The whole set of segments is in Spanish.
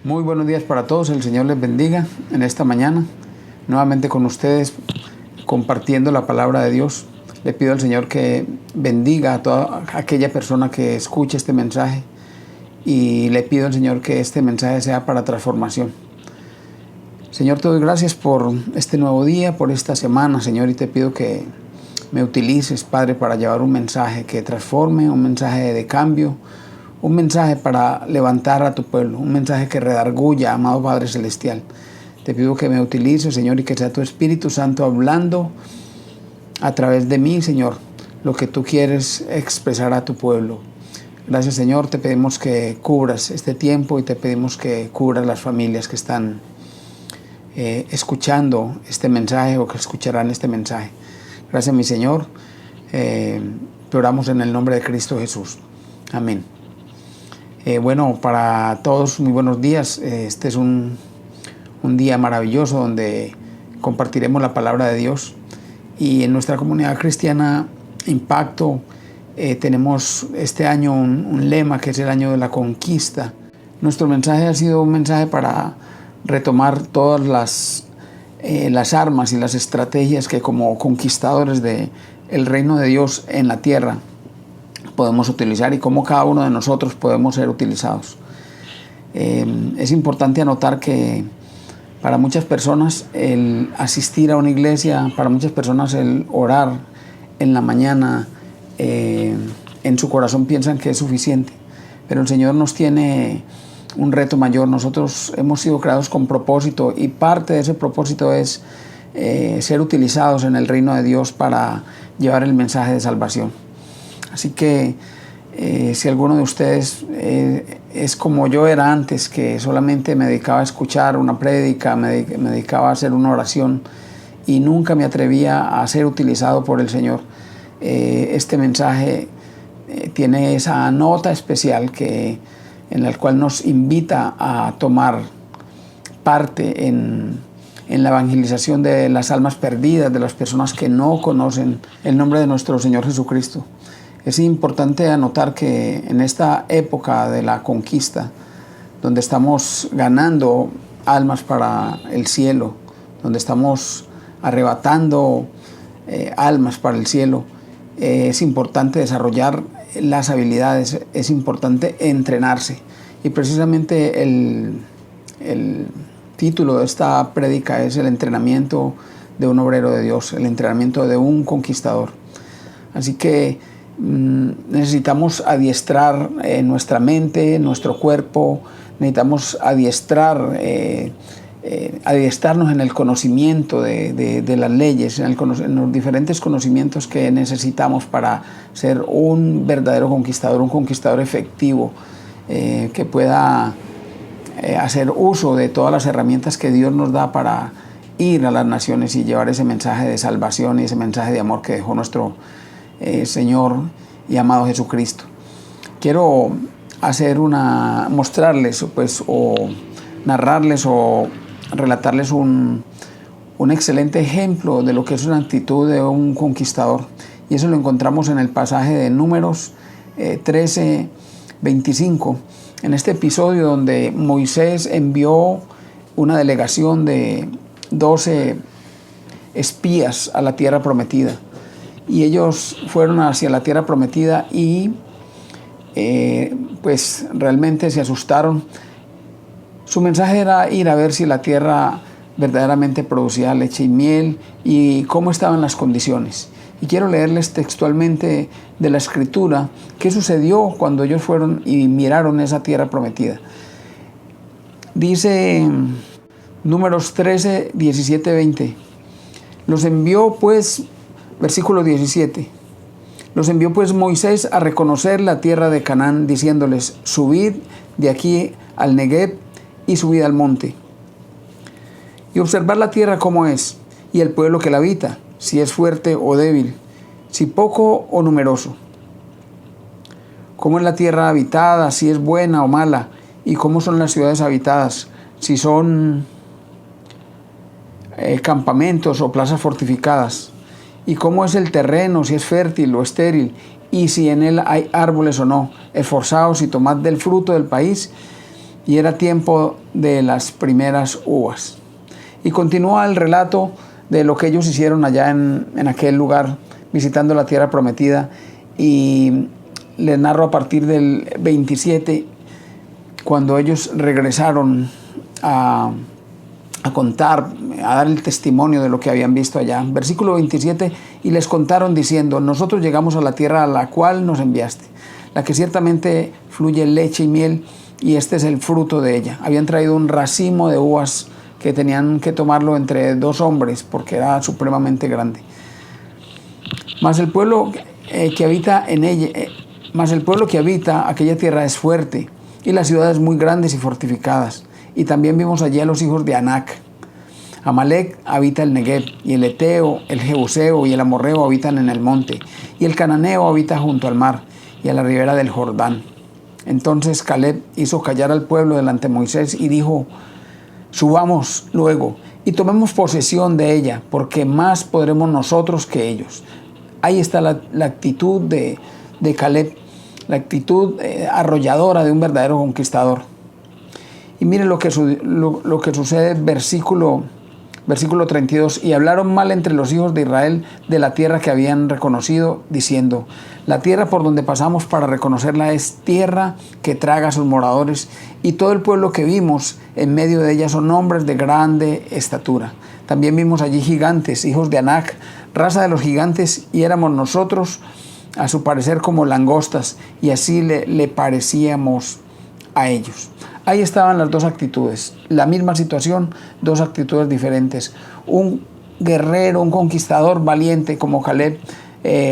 Muy buenos días para todos, el Señor les bendiga en esta mañana, nuevamente con ustedes compartiendo la palabra de Dios. Le pido al Señor que bendiga a toda aquella persona que escuche este mensaje y le pido al Señor que este mensaje sea para transformación. Señor, te doy gracias por este nuevo día, por esta semana, Señor, y te pido que me utilices, Padre, para llevar un mensaje que transforme, un mensaje de cambio, un mensaje para levantar a tu pueblo, un mensaje que redarguya, amado Padre Celestial. Te pido que me utilices, Señor, y que sea tu Espíritu Santo hablando a través de mí, Señor, lo que tú quieres expresar a tu pueblo. Gracias, Señor, te pedimos que cubras este tiempo y te pedimos que cubras las familias que están escuchando este mensaje o que escucharán este mensaje. Gracias, mi Señor. Te oramos en el nombre de Cristo Jesús. Amén. Bueno, para todos, muy buenos días. Este es un día maravilloso donde compartiremos la palabra de Dios. Y en nuestra comunidad cristiana Impacto tenemos este año un lema que es el año de la conquista. Nuestro mensaje ha sido un mensaje para retomar todas las armas y las estrategias que como conquistadores del reino de Dios en la tierra podemos utilizar y cómo cada uno de nosotros podemos ser utilizados. Es importante anotar que para muchas personas el asistir a una iglesia, para muchas personas el orar en la mañana, en su corazón piensan que es suficiente, pero el Señor nos tiene un reto mayor. Nosotros hemos sido creados con propósito y parte de ese propósito es ser utilizados en el reino de Dios para llevar el mensaje de salvación. Así que si alguno de ustedes es como yo era antes, que solamente me dedicaba a escuchar una prédica, me dedicaba a hacer una oración y nunca me atrevía a ser utilizado por el Señor, este mensaje tiene esa nota especial en la cual nos invita a tomar parte en la evangelización de las almas perdidas, de las personas que no conocen el nombre de nuestro Señor Jesucristo. Es importante anotar que en esta época de la conquista, donde estamos ganando almas para el cielo, donde estamos arrebatando almas para el cielo, es importante desarrollar las habilidades, es importante entrenarse. Y precisamente el título de esta prédica es el entrenamiento de un obrero de Dios, el entrenamiento de un conquistador. Así que necesitamos adiestrar nuestra mente, nuestro cuerpo, necesitamos adiestrarnos en el conocimiento de las leyes, en los diferentes conocimientos que necesitamos para ser un verdadero conquistador, un conquistador efectivo, que pueda hacer uso de todas las herramientas que Dios nos da para ir a las naciones y llevar ese mensaje de salvación y ese mensaje de amor que dejó nuestro Señor y amado Jesucristo. Quiero mostrarles o narrarles o relatarles un excelente ejemplo de lo que es una actitud de un conquistador, y eso lo encontramos en el pasaje de Números 13:25, en este episodio donde Moisés envió una delegación de 12 espías a la tierra prometida. Y ellos fueron hacia la tierra prometida y pues realmente se asustaron. Su mensaje era ir a ver si la tierra verdaderamente producía leche y miel y cómo estaban las condiciones. Y quiero leerles textualmente de la Escritura qué sucedió cuando ellos fueron y miraron esa tierra prometida. Dice Números 13, 17, 20. Los envió pues... Versículo 17. Los envió pues Moisés a reconocer la tierra de Canaán, diciéndoles: subid de aquí al Negueb y subid al monte, y observad la tierra cómo es, y el pueblo que la habita, si es fuerte o débil, si poco o numeroso. Cómo es la tierra habitada, si es buena o mala, y cómo son las ciudades habitadas, si son campamentos o plazas fortificadas. Y cómo es el terreno, si es fértil o estéril, y si en él hay árboles o no. Esforzaos y tomad del fruto del país, y era tiempo de las primeras uvas. Y continúa el relato de lo que ellos hicieron allá en aquel lugar, visitando la tierra prometida, y les narro a partir del 27, cuando ellos regresaron a contar, a dar el testimonio de lo que habían visto allá. Versículo 27, y les contaron diciendo: nosotros llegamos a la tierra a la cual nos enviaste, la que ciertamente fluye leche y miel, y este es el fruto de ella. Habían traído un racimo de uvas que tenían que tomarlo entre 2 hombres, porque era supremamente grande. Mas el pueblo que habita en ella, aquella tierra es fuerte, y las ciudades muy grandes y fortificadas. Y también vimos allí a los hijos de Anac. Amalec habita el Negev, y el Eteo, el Jebuseo y el Amorreo habitan en el monte, y el Cananeo habita junto al mar y a la ribera del Jordán. Entonces Caleb hizo callar al pueblo delante de Moisés y dijo: subamos luego y tomemos posesión de ella, porque más podremos nosotros que ellos. Ahí está la actitud de Caleb, la actitud arrolladora de un verdadero conquistador. Y mire lo que sucede, versículo 32. Y hablaron mal entre los hijos de Israel de la tierra que habían reconocido, diciendo: la tierra por donde pasamos para reconocerla es tierra que traga a sus moradores, y todo el pueblo que vimos en medio de ella son hombres de grande estatura. También vimos allí gigantes, hijos de Anac, raza de los gigantes, y éramos nosotros a su parecer como langostas, y así le parecíamos a ellos. Ahí estaban las 2 actitudes, la misma situación, 2 actitudes diferentes. Un guerrero, un conquistador valiente como Caleb,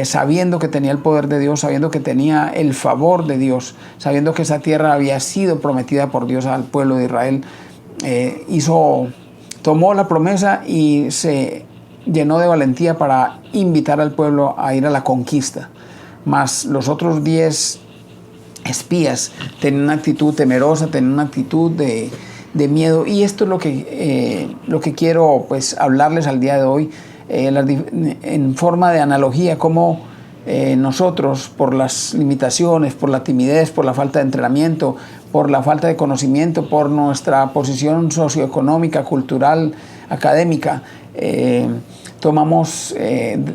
sabiendo que tenía el poder de Dios, sabiendo que tenía el favor de Dios, sabiendo que esa tierra había sido prometida por Dios al pueblo de Israel, tomó la promesa y se llenó de valentía para invitar al pueblo a ir a la conquista. Mas los otros 10 espías tenían una actitud temerosa, tenían una actitud de miedo, y esto es lo que quiero pues hablarles al día de hoy, en forma de analogía, cómo nosotros, por las limitaciones, por la timidez, por la falta de entrenamiento, por la falta de conocimiento, por nuestra posición socioeconómica, cultural, académica, tomamos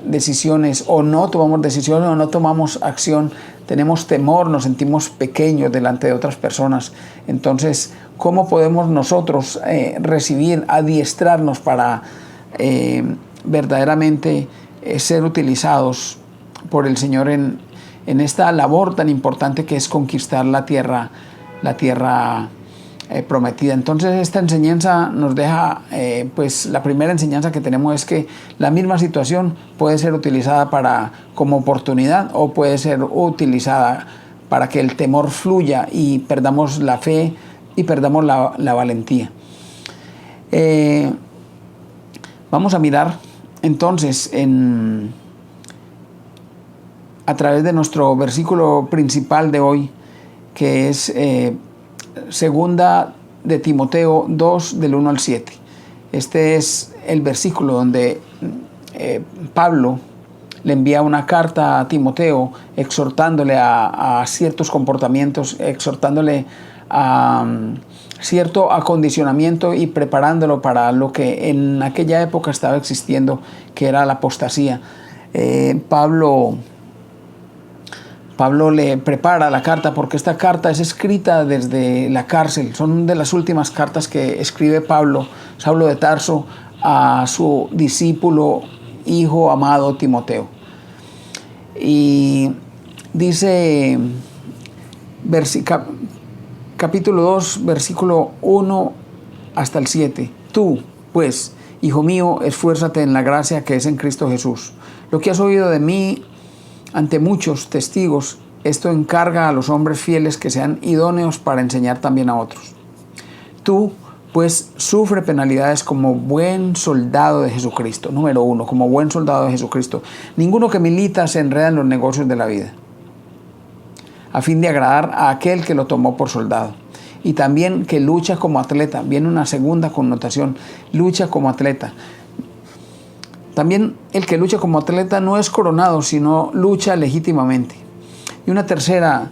decisiones o no tomamos decisiones, o no tomamos acción. Tenemos temor, nos sentimos pequeños delante de otras personas. Entonces, ¿cómo podemos nosotros recibir, adiestrarnos para verdaderamente ser utilizados por el Señor en esta labor tan importante que es conquistar la tierra prometida? Entonces, esta enseñanza nos deja, pues la primera enseñanza que tenemos es que la misma situación puede ser utilizada como oportunidad, o puede ser utilizada para que el temor fluya y perdamos la fe y perdamos la valentía. Vamos a mirar entonces a través de nuestro versículo principal de hoy, que es Segunda de Timoteo 2, del 1 al 7. Este es el versículo donde Pablo le envía una carta a Timoteo exhortándole a ciertos comportamientos, exhortándole a cierto acondicionamiento y preparándolo para lo que en aquella época estaba existiendo, que era la apostasía. Pablo le prepara la carta, porque esta carta es escrita desde la cárcel. Son de las últimas cartas que escribe Saulo de Tarso, a su discípulo, hijo amado Timoteo. Y dice, capítulo 2, versículo 1 hasta el 7. Tú, pues, hijo mío, esfuérzate en la gracia que es en Cristo Jesús. Lo que has oído de mí ante muchos testigos, esto encarga a los hombres fieles que sean idóneos para enseñar también a otros. Tú, pues, sufre penalidades como buen soldado de Jesucristo. Número 1, como buen soldado de Jesucristo. Ninguno que milita se enreda en los negocios de la vida, a fin de agradar a aquel que lo tomó por soldado. Y también que lucha como atleta. Viene una segunda connotación, lucha como atleta. También el que lucha como atleta no es coronado, sino lucha legítimamente. Y una tercera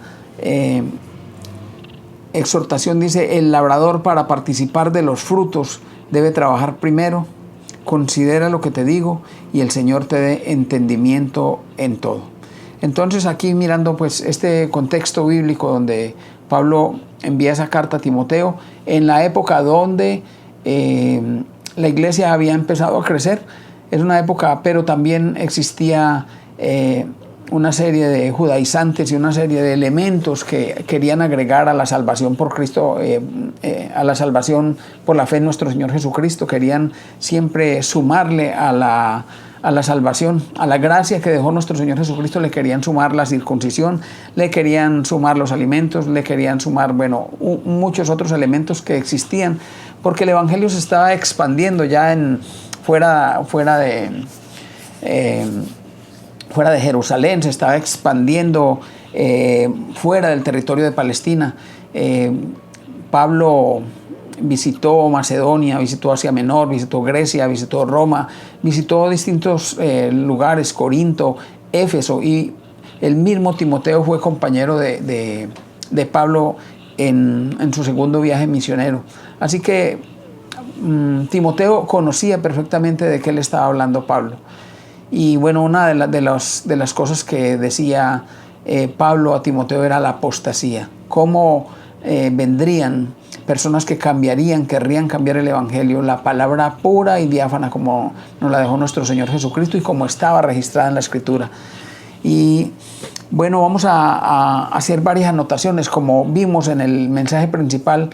exhortación dice: el labrador, para participar de los frutos, debe trabajar primero. Considera lo que te digo y el Señor te dé entendimiento en todo. Entonces, aquí mirando pues este contexto bíblico donde Pablo envía esa carta a Timoteo, en la época donde la iglesia había empezado a crecer, es una época, pero también existía una serie de judaizantes y una serie de elementos que querían agregar a la salvación por Cristo, a la salvación por la fe en nuestro Señor Jesucristo. Querían siempre sumarle a la salvación, a la gracia que dejó nuestro Señor Jesucristo, le querían sumar la circuncisión, le querían sumar los alimentos, le querían sumar, bueno, muchos otros elementos que existían, porque el Evangelio se estaba expandiendo ya fuera de Jerusalén, se estaba expandiendo fuera del territorio de Palestina. Pablo visitó Macedonia, visitó Asia Menor, visitó Grecia, visitó Roma, visitó distintos lugares, Corinto, Éfeso, y el mismo Timoteo fue compañero de Pablo en su segundo viaje misionero. Así que Timoteo conocía perfectamente de qué le estaba hablando Pablo. Y bueno, una de las cosas que decía Pablo a Timoteo era la apostasía. Cómo vendrían personas que querrían cambiar el Evangelio, la palabra pura y diáfana como nos la dejó nuestro Señor Jesucristo y como estaba registrada en la Escritura. Y bueno, vamos a hacer varias anotaciones. Como vimos en el mensaje principal,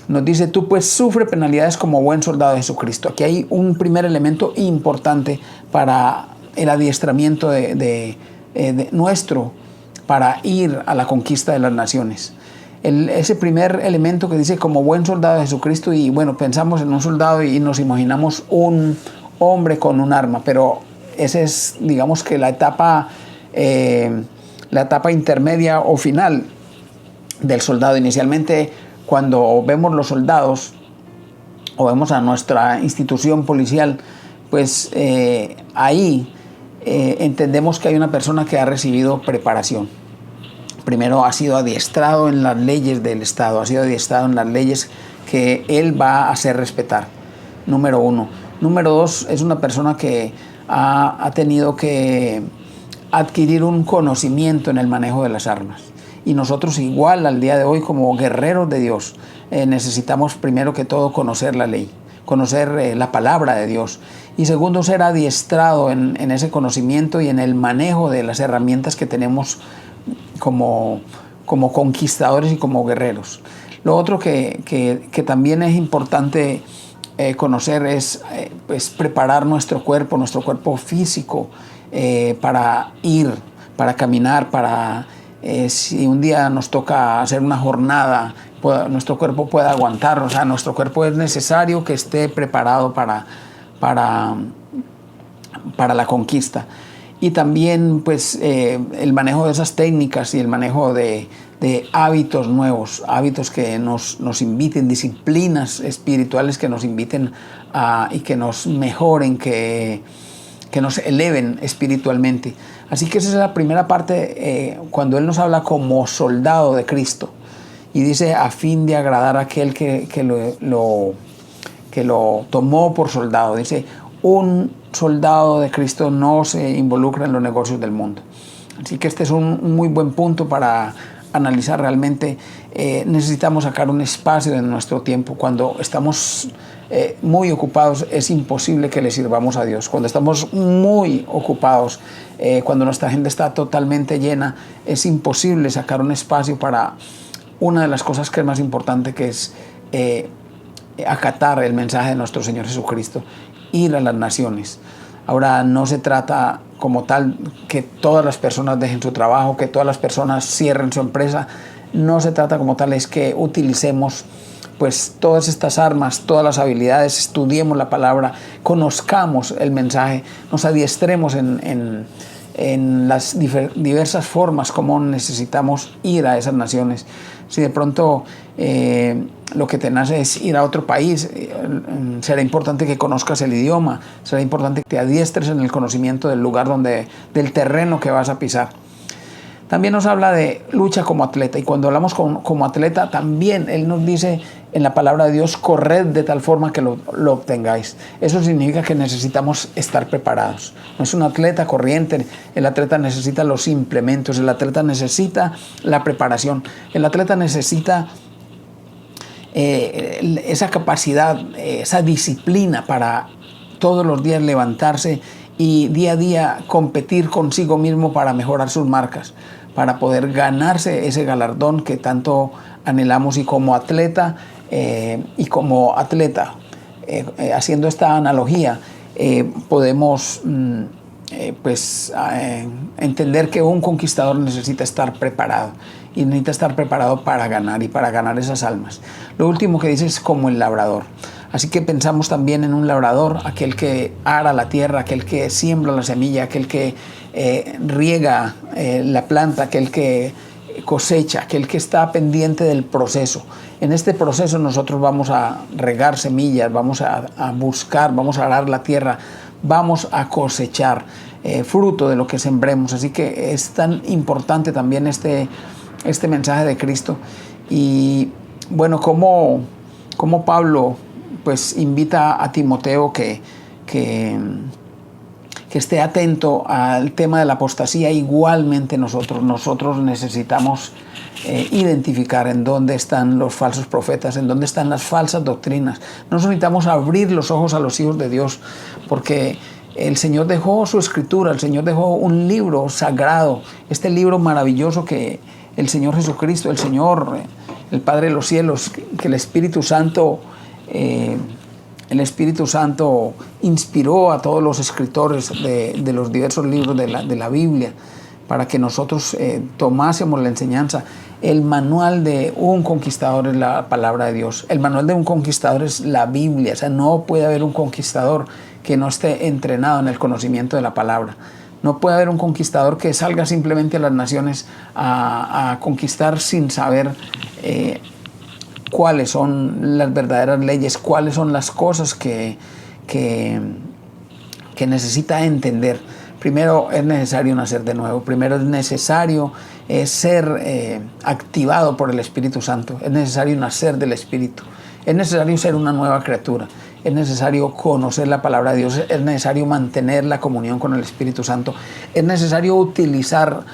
nos dice: tú pues sufre penalidades como buen soldado de Jesucristo. Aquí hay un primer elemento importante para el adiestramiento de nuestro para ir a la conquista de las naciones. Ese primer elemento que dice como buen soldado de Jesucristo, y bueno, pensamos en un soldado y nos imaginamos un hombre con un arma, pero esa es, digamos que la etapa intermedia o final del soldado. Inicialmente, cuando vemos los soldados o vemos a nuestra institución policial, pues ahí entendemos que hay una persona que ha recibido preparación. Primero, ha sido adiestrado en las leyes del Estado, ha sido adiestrado en las leyes que él va a hacer respetar. Número uno. Número dos, es una persona que ha tenido que adquirir un conocimiento en el manejo de las armas. Y nosotros igual al día de hoy, como guerreros de Dios, necesitamos primero que todo conocer la ley, conocer la palabra de Dios. Y segundo, ser adiestrado en ese conocimiento y en el manejo de las herramientas que tenemos como conquistadores y como guerreros. Lo otro que también es importante conocer es pues preparar nuestro cuerpo físico para ir, para caminar, para si un día nos toca hacer una jornada, nuestro cuerpo pueda aguantar. O sea, nuestro cuerpo es necesario que esté preparado para la conquista. Y también pues el manejo de esas técnicas y el manejo de hábitos nuevos, hábitos que nos inviten, disciplinas espirituales que nos inviten y que nos mejoren, que nos eleven espiritualmente. Así que esa es la primera parte cuando Él nos habla como soldado de Cristo. Y dice: a fin de agradar a aquel que lo tomó por soldado. Dice: un soldado de Cristo no se involucra en los negocios del mundo. Así que este es un muy buen punto para analizar realmente. Necesitamos sacar un espacio de nuestro tiempo. Cuando estamos muy ocupados, es imposible que le sirvamos a Dios. Cuando estamos muy ocupados, cuando nuestra agenda está totalmente llena, es imposible sacar un espacio para una de las cosas que es más importante, que es acatar el mensaje de nuestro Señor Jesucristo, ir a las naciones. Ahora, no se trata como tal que todas las personas dejen su trabajo, que todas las personas cierren su empresa. No se trata como tal, es que utilicemos pues todas estas armas, todas las habilidades, estudiemos la palabra, conozcamos el mensaje, nos adiestremos en las diversas formas como necesitamos ir a esas naciones. Si de pronto lo que te nace es ir a otro país, será importante que conozcas el idioma, será importante que te adiestres en el conocimiento del lugar del terreno que vas a pisar. También nos habla de lucha como atleta, y cuando hablamos como atleta, también Él nos dice en la palabra de Dios: corred de tal forma que lo obtengáis. Eso significa que necesitamos estar preparados. No es un atleta corriente, el atleta necesita los implementos, el atleta necesita la preparación, el atleta necesita esa capacidad, esa disciplina para todos los días levantarse y día a día competir consigo mismo para mejorar sus marcas, para poder ganarse ese galardón que tanto anhelamos. Y como atleta, haciendo esta analogía, podemos entender que un conquistador necesita estar preparado, y necesita estar preparado para ganar y para ganar esas almas. Lo último que dice es como el labrador. Así que pensamos también en un labrador, aquel que ara la tierra, aquel que siembra la semilla, aquel que riega la planta, aquel que cosecha, aquel que está pendiente del proceso. En este proceso nosotros vamos a regar semillas, vamos a buscar, vamos a arar la tierra, vamos a cosechar fruto de lo que sembremos. Así que es tan importante también este mensaje de Cristo. Y bueno, como Pablo pues invita a Timoteo que esté atento al tema de la apostasía. Igualmente nosotros necesitamos identificar en dónde están los falsos profetas, en dónde están las falsas doctrinas. Nosotros necesitamos abrir los ojos a los hijos de Dios, porque el Señor dejó su escritura, el Señor dejó un libro sagrado, este libro maravilloso que el Señor Jesucristo, el Señor, el Padre de los cielos, que el Espíritu Santo inspiró a todos los escritores de los diversos libros de la Biblia, para que nosotros tomásemos la enseñanza. El manual de un conquistador es la palabra de Dios. El manual de un conquistador es la Biblia. O sea, no puede haber un conquistador que no esté entrenado en el conocimiento de la palabra. No puede haber un conquistador que salga simplemente a las naciones a conquistar sin saber cuáles son las verdaderas leyes, cuáles son las cosas que necesita entender. Primero es necesario nacer de nuevo, primero es necesario ser activado por el Espíritu Santo, es necesario nacer del Espíritu, es necesario ser una nueva criatura, es necesario conocer la palabra de Dios, es necesario mantener la comunión con el Espíritu Santo, es necesario utilizar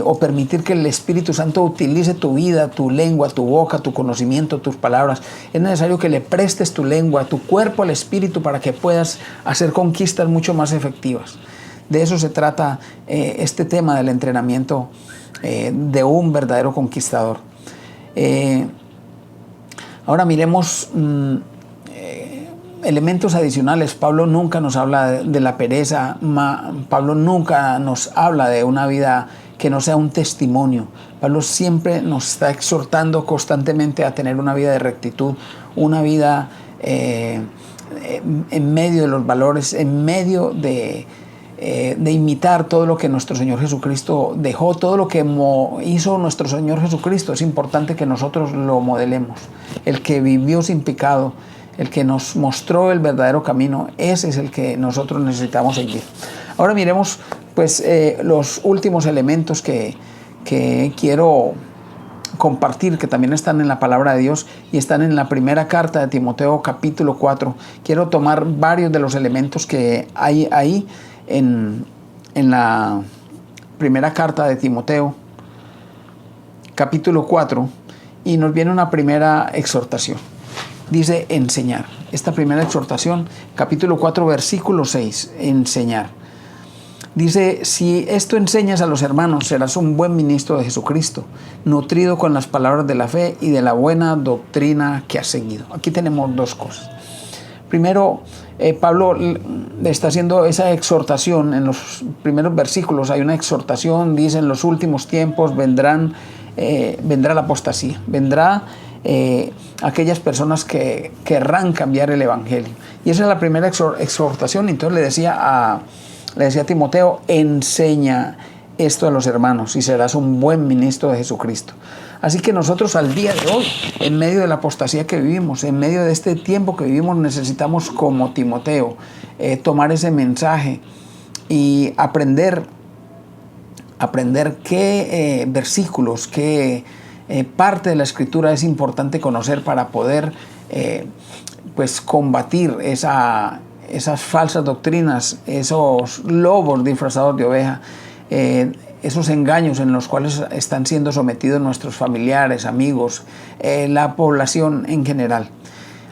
o permitir que el Espíritu Santo utilice tu vida, tu lengua, tu boca, tu conocimiento, tus palabras. Es necesario que le prestes tu lengua, tu cuerpo al Espíritu, para que puedas hacer conquistas mucho más efectivas. De eso se trata este tema del entrenamiento de un verdadero conquistador. Ahora miremos elementos adicionales. Pablo nunca nos habla de la pereza, Pablo nunca nos habla de una vida que no sea un testimonio. Pablo siempre nos está exhortando constantemente a tener una vida de rectitud, una vida en medio de los valores, en medio de imitar todo lo que nuestro Señor Jesucristo dejó, todo lo que hizo nuestro Señor Jesucristo. Es importante que nosotros lo modelemos. El que vivió sin pecado, el que nos mostró el verdadero camino, ese es el que nosotros necesitamos seguir. Ahora miremos pues los últimos elementos que quiero compartir, que también están en la palabra de Dios y están en la primera carta de Timoteo, capítulo 4. Quiero tomar varios de los elementos que hay ahí en la primera carta de Timoteo, capítulo 4, y nos viene una primera exhortación. Dice enseñar. Esta primera exhortación, capítulo 4, versículo 6, enseñar. Dice: si esto enseñas a los hermanos, serás un buen ministro de Jesucristo, nutrido con las palabras de la fe y de la buena doctrina que has seguido. Aquí tenemos dos cosas. Primero, Pablo le está haciendo esa exhortación. En los primeros versículos hay una exhortación. Dice: en los últimos tiempos vendrá la apostasía, vendrá aquellas personas que querrán cambiar el evangelio. Y esa es la primera exhortación. Entonces le decía a Timoteo: enseña esto a los hermanos y serás un buen ministro de Jesucristo. Así que nosotros al día de hoy, en medio de la apostasía que vivimos, en medio de este tiempo que vivimos, necesitamos, como Timoteo, tomar ese mensaje y aprender aprender qué versículos, qué parte de la Escritura es importante conocer para poder pues combatir esas falsas doctrinas, esos lobos disfrazados de oveja, esos engaños en los cuales están siendo sometidos nuestros familiares, amigos, la población en general.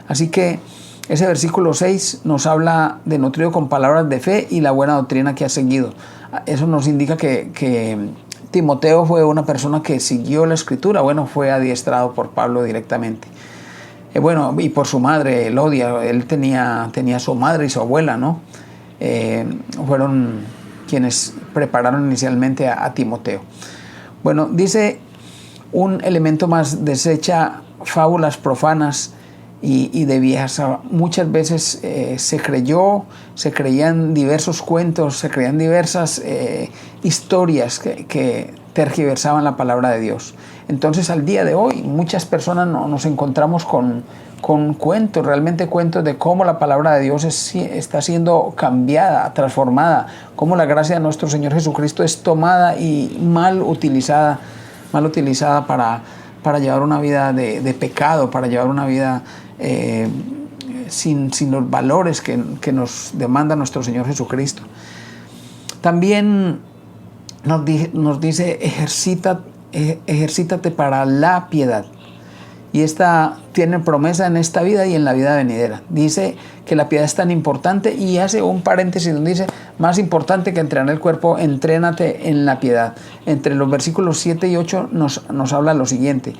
Así que ese versículo 6 nos habla de nutrido con palabras de fe y la buena doctrina que ha seguido. Eso nos indica que Timoteo fue una persona que siguió la Escritura, bueno, fue adiestrado por Pablo directamente. Bueno, y por su madre, Elodia, él tenía su madre y su abuela, ¿no? Fueron quienes prepararon inicialmente a Timoteo. Bueno, dice un elemento más: desecha fábulas profanas y de viejas. Muchas veces se creían diversos cuentos, se creían diversas historias que tergiversaban la palabra de Dios. Entonces, al día de hoy, muchas personas nos encontramos con cuentos, realmente cuentos de cómo la palabra de Dios está siendo cambiada, transformada, cómo la gracia de nuestro Señor Jesucristo es tomada y mal utilizada para llevar una vida de pecado, para llevar una vida sin los valores que nos demanda nuestro Señor Jesucristo. También nos dice: ejercítate para la piedad. Y esta tiene promesa en esta vida y en la vida venidera. Dice que la piedad es tan importante, y hace un paréntesis donde dice: más importante que entrenar el cuerpo, entrénate en la piedad. Entre los versículos 7 y 8 nos habla lo siguiente: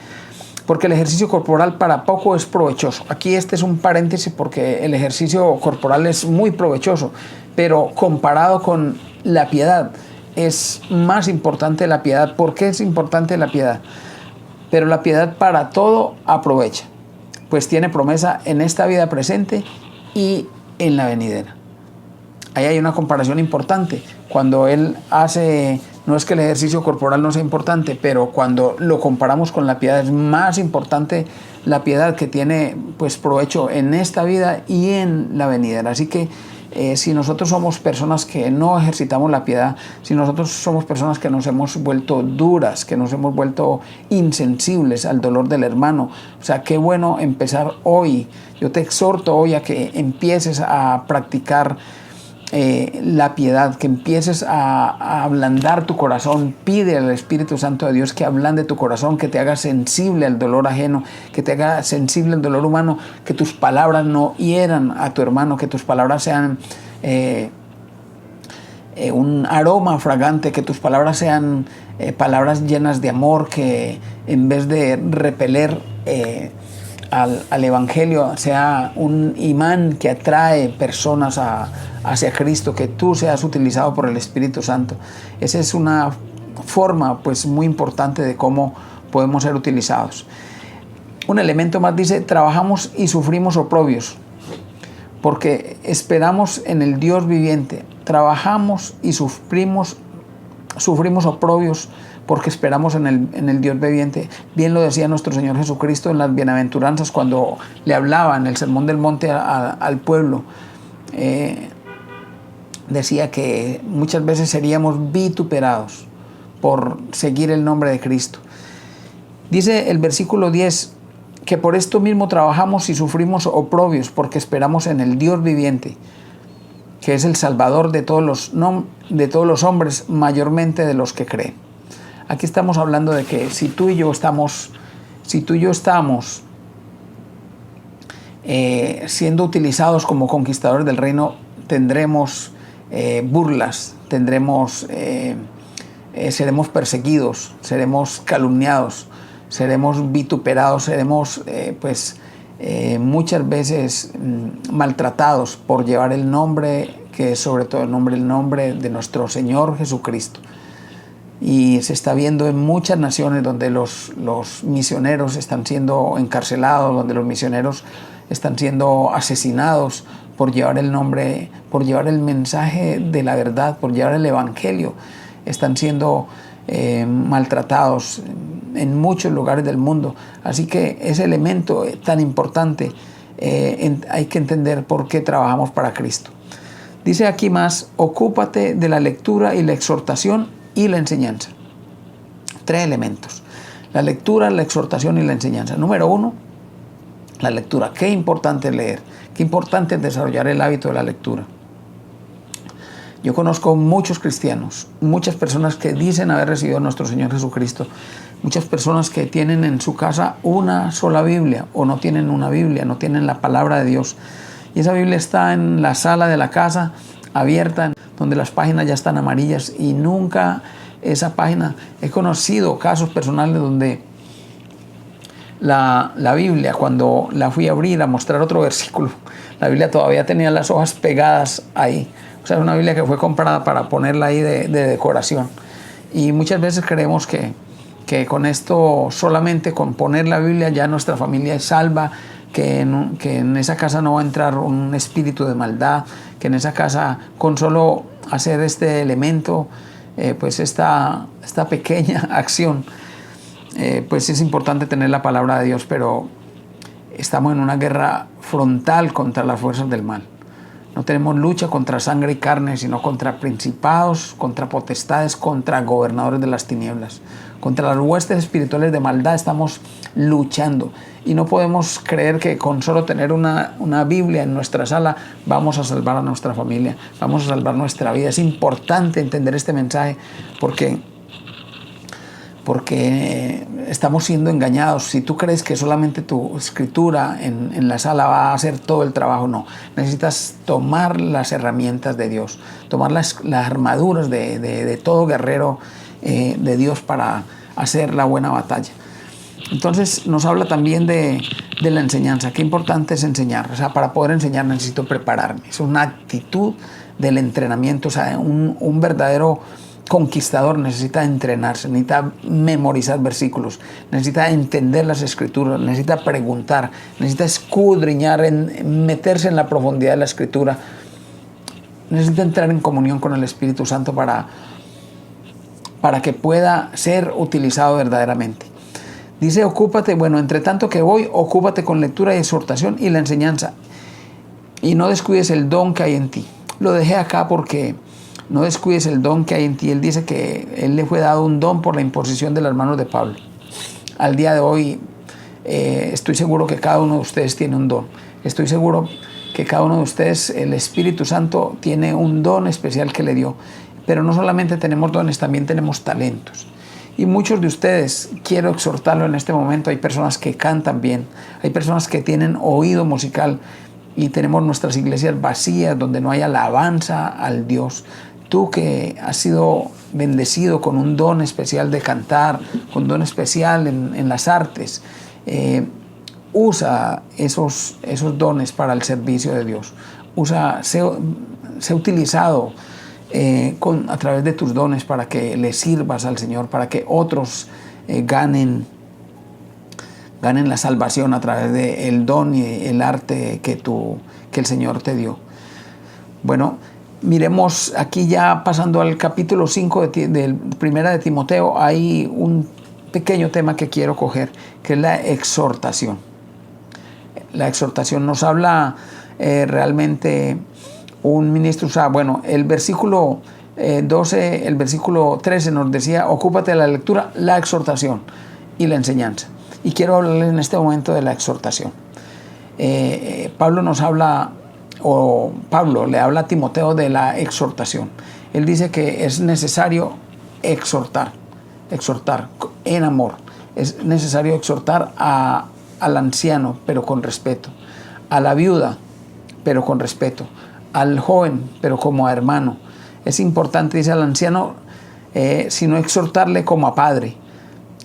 porque el ejercicio corporal para poco es provechoso. Aquí este es un paréntesis porque el ejercicio corporal es muy provechoso, pero comparado con la piedad, es más importante la piedad. ¿Por qué es importante la piedad? Pero la piedad para todo aprovecha, pues tiene promesa en esta vida presente y en la venidera. Ahí hay una comparación importante. Cuando él hace, no es que el ejercicio corporal no sea importante, pero cuando lo comparamos con la piedad, es más importante la piedad, que tiene pues provecho en esta vida y en la venidera. Así que si nosotros somos personas que no ejercitamos la piedad, si nosotros somos personas que nos hemos vuelto duras, que nos hemos vuelto insensibles al dolor del hermano, o sea, qué bueno empezar hoy. Yo te exhorto hoy a que empieces a practicar la piedad, que empieces a ablandar tu corazón. Pide al Espíritu Santo de Dios que ablande tu corazón, que te haga sensible al dolor ajeno, que te haga sensible al dolor humano, que tus palabras no hieran a tu hermano, que tus palabras sean un aroma fragante, que tus palabras sean palabras llenas de amor, que en vez de repeler al Evangelio sea un imán que atrae personas hacia Cristo, que tú seas utilizado por el Espíritu Santo. Esa es una forma pues muy importante de cómo podemos ser utilizados. Un elemento más dice: trabajamos y sufrimos oprobios, porque esperamos en el Dios viviente. Trabajamos y sufrimos oprobios porque esperamos en el Dios viviente. Bien lo decía nuestro Señor Jesucristo en las bienaventuranzas, cuando le hablaba en el Sermón del Monte al pueblo. Decía que muchas veces seríamos vituperados por seguir el nombre de Cristo. Dice el versículo 10 que por esto mismo trabajamos y sufrimos oprobios, porque esperamos en el Dios viviente, que es el Salvador de todos los hombres, mayormente de los que creen. Aquí estamos hablando de que si tú y yo estamos siendo utilizados como conquistadores del reino, tendremos burlas, seremos perseguidos, seremos calumniados, seremos vituperados, seremos muchas veces maltratados por llevar el nombre, que es sobre todo el nombre de nuestro Señor Jesucristo. Y se está viendo en muchas naciones donde los misioneros están siendo encarcelados, donde los misioneros están siendo asesinados por llevar el nombre, por llevar el mensaje de la verdad, por llevar el Evangelio. Están siendo maltratados en muchos lugares del mundo. Así que ese elemento tan importante, hay que entender por qué trabajamos para Cristo. Dice aquí más: ocúpate de la lectura y la exhortación y la enseñanza. 3 elementos: la lectura, la exhortación y la enseñanza. Número 1, la lectura. Qué importante es leer, qué importante es desarrollar el hábito de la lectura. Yo conozco muchos cristianos, muchas personas que dicen haber recibido a nuestro Señor Jesucristo, muchas personas que tienen en su casa una sola Biblia o no tienen una Biblia, no tienen la palabra de Dios. Y esa Biblia está en la sala de la casa, abierta, donde las páginas ya están amarillas y nunca esa página. He conocido casos personales donde la Biblia, cuando la fui a abrir a mostrar otro versículo, la Biblia todavía tenía las hojas pegadas ahí. O sea, es una Biblia que fue comprada para ponerla ahí de decoración. Y muchas veces creemos que con esto, solamente con poner la Biblia, ya nuestra familia es salva, que en esa casa no va a entrar un espíritu de maldad, que en esa casa, con solo hacer este elemento, pues esta pequeña acción, pues es importante tener la palabra de Dios, pero estamos en una guerra frontal contra las fuerzas del mal. No tenemos lucha contra sangre y carne, sino contra principados, contra potestades, contra gobernadores de las tinieblas. Contra las huestes espirituales de maldad estamos luchando. Y no podemos creer que con solo tener una Biblia en nuestra sala vamos a salvar a nuestra familia, vamos a salvar nuestra vida. Es importante entender este mensaje porque estamos siendo engañados. Si tú crees que solamente tu escritura en la sala va a hacer todo el trabajo, no. Necesitas tomar las herramientas de Dios, tomar las armaduras de todo guerrero de Dios para hacer la buena batalla. Entonces nos habla también de la enseñanza. Qué importante es enseñar. O sea, para poder enseñar necesito prepararme. Es una actitud del entrenamiento. O sea, un verdadero conquistador necesita entrenarse, necesita memorizar versículos, necesita entender las escrituras, necesita preguntar, necesita escudriñar, meterse en la profundidad de la escritura, necesita entrar en comunión con el Espíritu Santo para que pueda ser utilizado verdaderamente. Dice, ocúpate, bueno, entre tanto que voy, ocúpate con lectura y exhortación y la enseñanza, y no descuides el don que hay en ti. Lo dejé acá porque no descuides el don que hay en ti. Él dice que él le fue dado un don por la imposición de las manos de Pablo. Al día de hoy estoy seguro que cada uno de ustedes tiene un don. Estoy seguro que cada uno de ustedes, el Espíritu Santo tiene un don especial que le dio. Pero no solamente tenemos dones, también tenemos talentos. Y muchos de ustedes, quiero exhortarlo en este momento, hay personas que cantan bien, hay personas que tienen oído musical y tenemos nuestras iglesias vacías donde no hay alabanza al Dios. Tú que has sido bendecido con un don especial de cantar, con un don especial en las artes, usa esos dones para el servicio de Dios. Sé utilizado a través de tus dones para que le sirvas al Señor, para que otros ganen la salvación a través del don y el arte que el Señor te dio. Bueno, miremos aquí ya pasando al capítulo 5 de Primera de Timoteo, hay un pequeño tema que quiero coger, que es la exhortación. La exhortación nos habla realmente un ministro, o sea, bueno, el versículo 12, el versículo 13 nos decía, ocúpate de la lectura, la exhortación y la enseñanza. Y quiero hablarles en este momento de la exhortación. Pablo le habla a Timoteo de la exhortación. Él dice que es necesario exhortar en amor. Es necesario exhortar al anciano, pero con respeto, a la viuda, pero con respeto, al joven, pero como a hermano. Es importante, dice al anciano, sino exhortarle como a padre,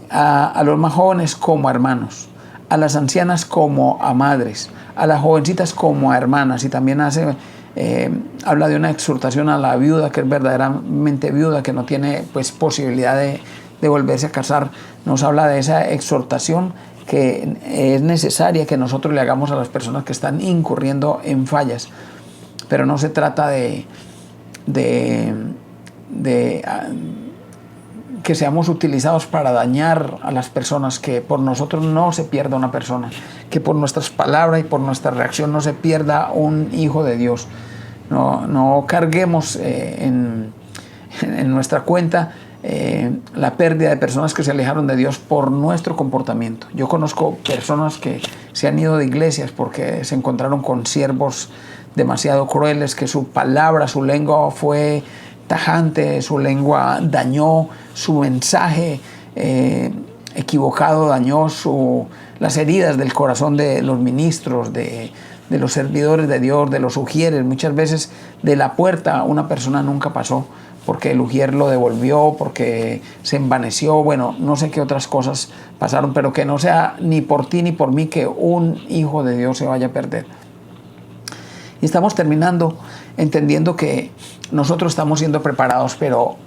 a los más jóvenes como a hermanos, a las ancianas como a madres, a las jovencitas como a hermanas. Y también habla de una exhortación a la viuda, que es verdaderamente viuda, que no tiene pues posibilidad de volverse a casar. Nos habla de esa exhortación que es necesaria que nosotros le hagamos a las personas que están incurriendo en fallas. Pero no se trata de que seamos utilizados para dañar a las personas, que por nosotros no se pierda una persona, que por nuestras palabras y por nuestra reacción no se pierda un hijo de Dios. No carguemos en nuestra cuenta la pérdida de personas que se alejaron de Dios por nuestro comportamiento. Yo conozco personas que se han ido de iglesias porque se encontraron con siervos demasiado crueles, que su palabra, su lengua fue tajante, su lengua dañó, su mensaje equivocado dañó las heridas del corazón de los ministros, de los servidores de Dios, de los ujieres. Muchas veces de la puerta una persona nunca pasó porque el ujier lo devolvió, porque se envaneció, bueno, no sé qué otras cosas pasaron, pero que no sea ni por ti ni por mí que un hijo de Dios se vaya a perder. Y estamos terminando entendiendo que nosotros estamos siendo preparados, pero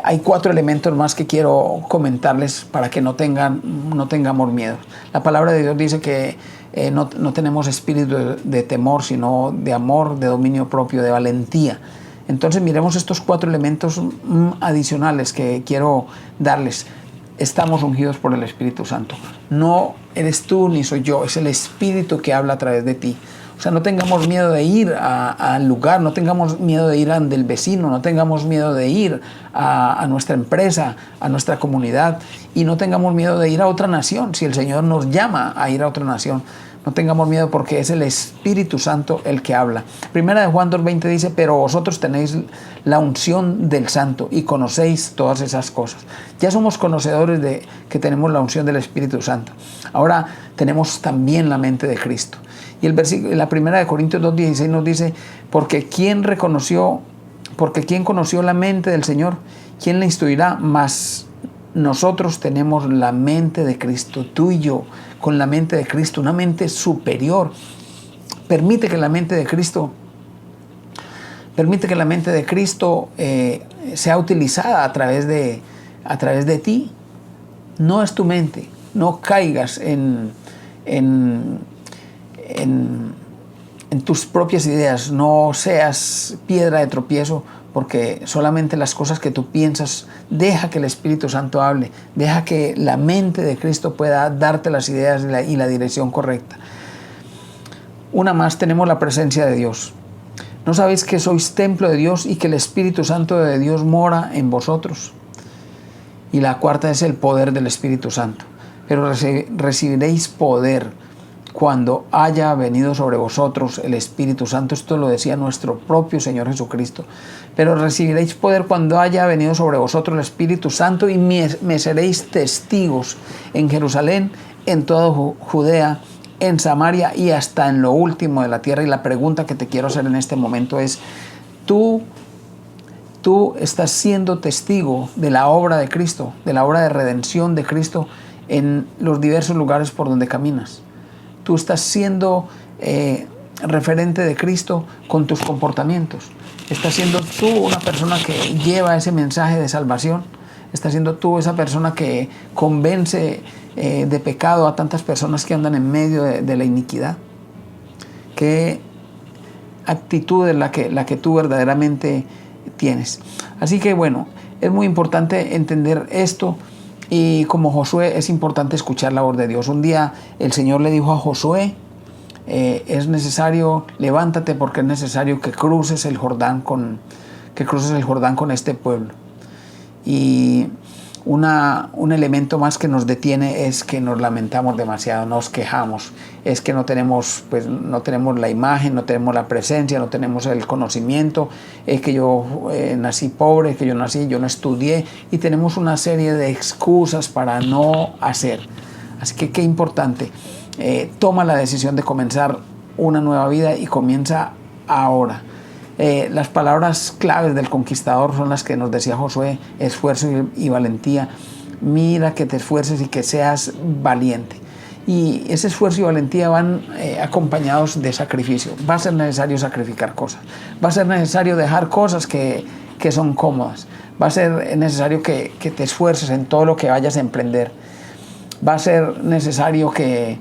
hay 4 elementos más que quiero comentarles para que no tengamos miedo. La palabra de Dios dice que no tenemos espíritu de temor, sino de amor, de dominio propio, de valentía. Entonces miremos estos 4 elementos adicionales que quiero darles. Estamos ungidos por el Espíritu Santo. No eres tú ni soy yo, es el Espíritu que habla a través de ti. O sea, no tengamos miedo de ir al lugar, no tengamos miedo de ir ante el vecino, no tengamos miedo de ir a nuestra empresa, a nuestra comunidad, y no tengamos miedo de ir a otra nación. Si el Señor nos llama a ir a otra nación, no tengamos miedo porque es el Espíritu Santo el que habla. Primera de Juan 2:20 dice, pero vosotros tenéis la unción del Santo y conocéis todas esas cosas. Ya somos conocedores de que tenemos la unción del Espíritu Santo. Ahora tenemos también la mente de Cristo. Y la primera de Corintios 2:16 nos dice, porque ¿quién conoció la mente del Señor? ¿Quién le instruirá? Mas nosotros tenemos la mente de Cristo, tú y yo, con la mente de Cristo, una mente superior. Permite que la mente de Cristo sea utilizada a través de ti. No es tu mente, no caigas en tus propias ideas, no seas piedra de tropiezo, porque solamente las cosas que tú piensas, deja que el Espíritu Santo hable, deja que la mente de Cristo pueda darte las ideas y la dirección correcta. Una más, tenemos la presencia de Dios. ¿No sabéis que sois templo de Dios y que el Espíritu Santo de Dios mora en vosotros? Y la cuarta es el poder del Espíritu Santo. Pero recibiréis poder cuando haya venido sobre vosotros el Espíritu Santo. Esto lo decía nuestro propio Señor Jesucristo. Pero recibiréis poder cuando haya venido sobre vosotros el Espíritu Santo y me seréis testigos en Jerusalén, en toda Judea, en Samaria y hasta en lo último de la tierra. Y la pregunta que te quiero hacer en este momento es, ¿tú estás siendo testigo de la obra de Cristo, de la obra de redención de Cristo en los diversos lugares por donde caminas? Tú estás siendo referente de Cristo con tus comportamientos. Estás siendo tú una persona que lleva ese mensaje de salvación. Estás siendo tú esa persona que convence de pecado a tantas personas que andan en medio de la iniquidad. ¿Qué actitud es la que tú verdaderamente tienes? Así que bueno, es muy importante entender esto. Y como Josué es importante escuchar la voz de Dios. Un día el Señor le dijo a Josué, levántate porque es necesario que cruces el Jordán con este pueblo. Y un elemento más que nos detiene es que nos lamentamos demasiado, nos quejamos. Es que no tenemos la imagen, no tenemos la presencia, no tenemos el conocimiento. Es que yo nací pobre, es que yo no estudié. Y tenemos una serie de excusas para no hacer. Así que qué importante. Toma la decisión de comenzar una nueva vida y comienza ahora. Las palabras claves del conquistador son las que nos decía Josué: esfuerzo y valentía. Mira que te esfuerces y que seas valiente. Y ese esfuerzo y valentía van acompañados de sacrificio. Va a ser necesario sacrificar cosas. Va a ser necesario dejar cosas que son cómodas. Va a ser necesario que te esfuerces en todo lo que vayas a emprender. Va a ser necesario que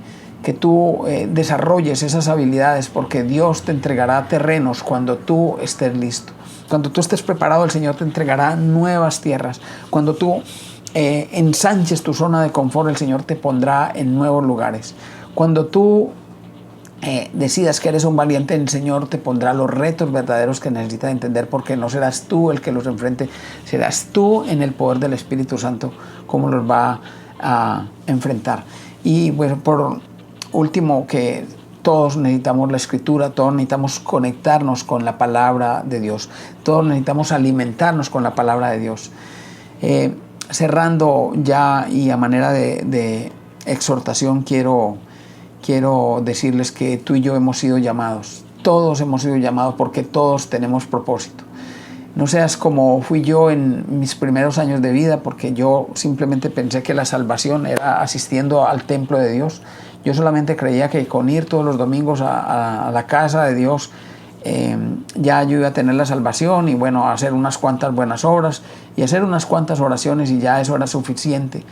tú desarrolles esas habilidades, porque Dios te entregará terrenos cuando tú estés listo. Cuando tú estés preparado, el Señor te entregará nuevas tierras. Cuando tú ensanches tu zona de confort, el Señor te pondrá en nuevos lugares. Cuando tú decidas que eres un valiente, el Señor te pondrá los retos verdaderos que necesitas entender, porque no serás tú el que los enfrente, serás tú en el poder del Espíritu Santo como los va a enfrentar. Y bueno, por último, que todos necesitamos la Escritura, todos necesitamos conectarnos con la palabra de Dios, todos necesitamos alimentarnos con la palabra de Dios. Cerrando ya y a manera de exhortación, quiero decirles que tú y yo hemos sido llamados. Todos hemos sido llamados porque todos tenemos propósito. No seas como fui yo en mis primeros años de vida, porque yo simplemente pensé que la salvación era asistiendo al templo de Dios. Yo solamente creía que con ir todos los domingos a la casa de Dios, ya yo iba a tener la salvación y bueno, hacer unas cuantas buenas obras y hacer unas cuantas oraciones y ya eso era suficiente.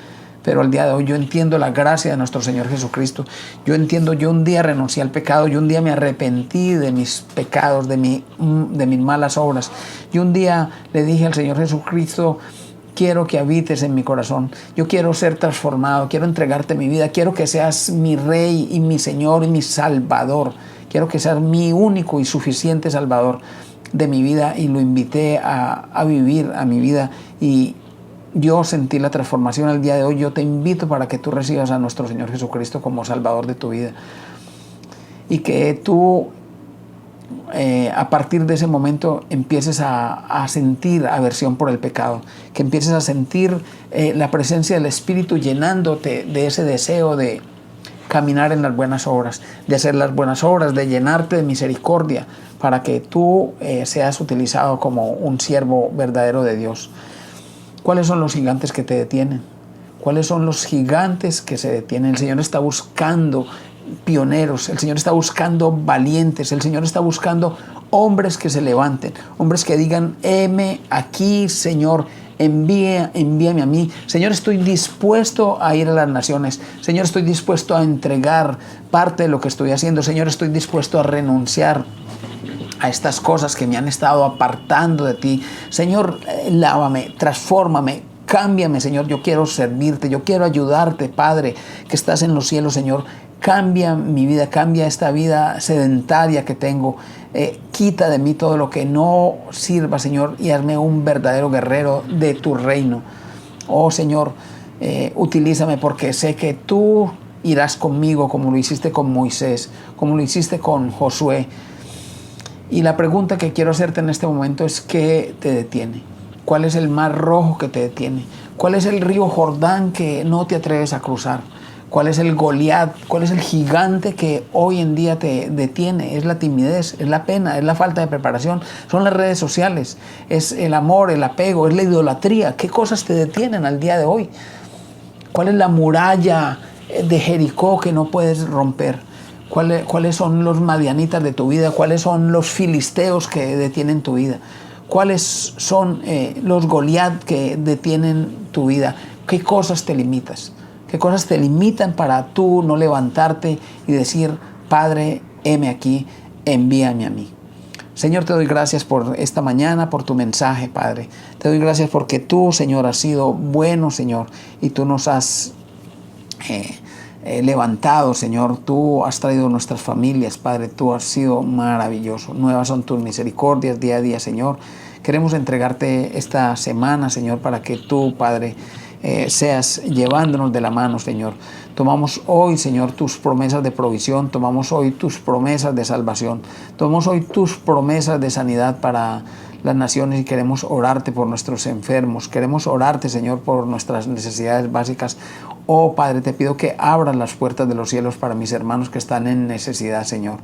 Pero al día de hoy yo entiendo la gracia de nuestro Señor Jesucristo. Yo entiendo, yo un día renuncié al pecado, yo un día me arrepentí de mis pecados, de mis malas obras. Yo un día le dije al Señor Jesucristo: quiero que habites en mi corazón, yo quiero ser transformado, quiero entregarte mi vida, quiero que seas mi Rey y mi Señor y mi Salvador. Quiero que seas mi único y suficiente Salvador de mi vida, y lo invité a vivir a mi vida y yo sentí la transformación al día de hoy. Yo te invito para que tú recibas a nuestro Señor Jesucristo como Salvador de tu vida y que tú a partir de ese momento empieces a sentir aversión por el pecado, que empieces a sentir la presencia del Espíritu llenándote de ese deseo de caminar en las buenas obras, de hacer las buenas obras, de llenarte de misericordia para que tú seas utilizado como un siervo verdadero de Dios. ¿Cuáles son los gigantes que te detienen? ¿Cuáles son los gigantes que se detienen? El Señor está buscando pioneros, el Señor está buscando valientes, el Señor está buscando hombres que se levanten, hombres que digan: heme aquí, Señor, envíame a mí. Señor, estoy dispuesto a ir a las naciones. Señor, estoy dispuesto a entregar parte de lo que estoy haciendo. Señor, estoy dispuesto a renunciar a estas cosas que me han estado apartando de ti. Señor, lávame, transfórmame, cámbiame, Señor. Yo quiero servirte, yo quiero ayudarte, Padre, que estás en los cielos, Señor. Cambia mi vida, cambia esta vida sedentaria que tengo. Quita de mí todo lo que no sirva, Señor, y hazme un verdadero guerrero de tu reino. Oh, Señor, utilízame, porque sé que tú irás conmigo como lo hiciste con Moisés, como lo hiciste con Josué. Y la pregunta que quiero hacerte en este momento es: ¿qué te detiene? ¿Cuál es el mar rojo que te detiene? ¿Cuál es el río Jordán que no te atreves a cruzar? ¿Cuál es el Goliat? ¿Cuál es el gigante que hoy en día te detiene? Es la timidez, es la pena, es la falta de preparación, son las redes sociales, es el amor, el apego, es la idolatría. ¿Qué cosas te detienen al día de hoy? ¿Cuál es la muralla de Jericó que no puedes romper? ¿Cuáles son los madianitas de tu vida? ¿Cuáles son los filisteos que detienen tu vida? ¿Cuáles son los Goliat que detienen tu vida? ¿Qué cosas te limitas? ¿Qué cosas te limitan para tú no levantarte y decir: Padre, heme aquí, envíame a mí? Señor, te doy gracias por esta mañana, por tu mensaje, Padre. Te doy gracias porque tú, Señor, has sido bueno, Señor, y tú nos has levantado, Señor. Tú has traído nuestras familias, Padre. Tú has sido maravilloso. Nuevas son tus misericordias día a día, Señor. Queremos entregarte esta semana, Señor, para que tú, Padre, seas llevándonos de la mano, Señor. Tomamos hoy, Señor, tus promesas de provisión. Tomamos hoy tus promesas de salvación. Tomamos hoy tus promesas de sanidad para las naciones y queremos orarte por nuestros enfermos. Queremos orarte, Señor, por nuestras necesidades básicas. Oh, Padre, te pido que abras las puertas de los cielos para mis hermanos que están en necesidad, Señor.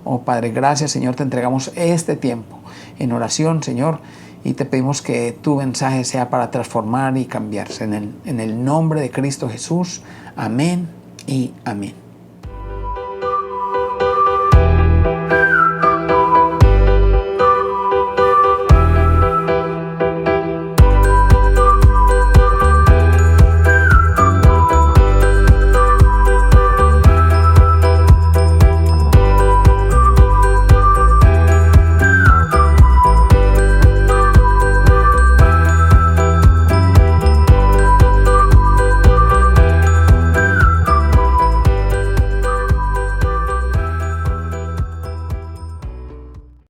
Oh, Padre, gracias, Señor. Te entregamos este tiempo en oración, Señor, y te pedimos que tu mensaje sea para transformar y cambiarse. En el nombre de Cristo Jesús. Amén y amén.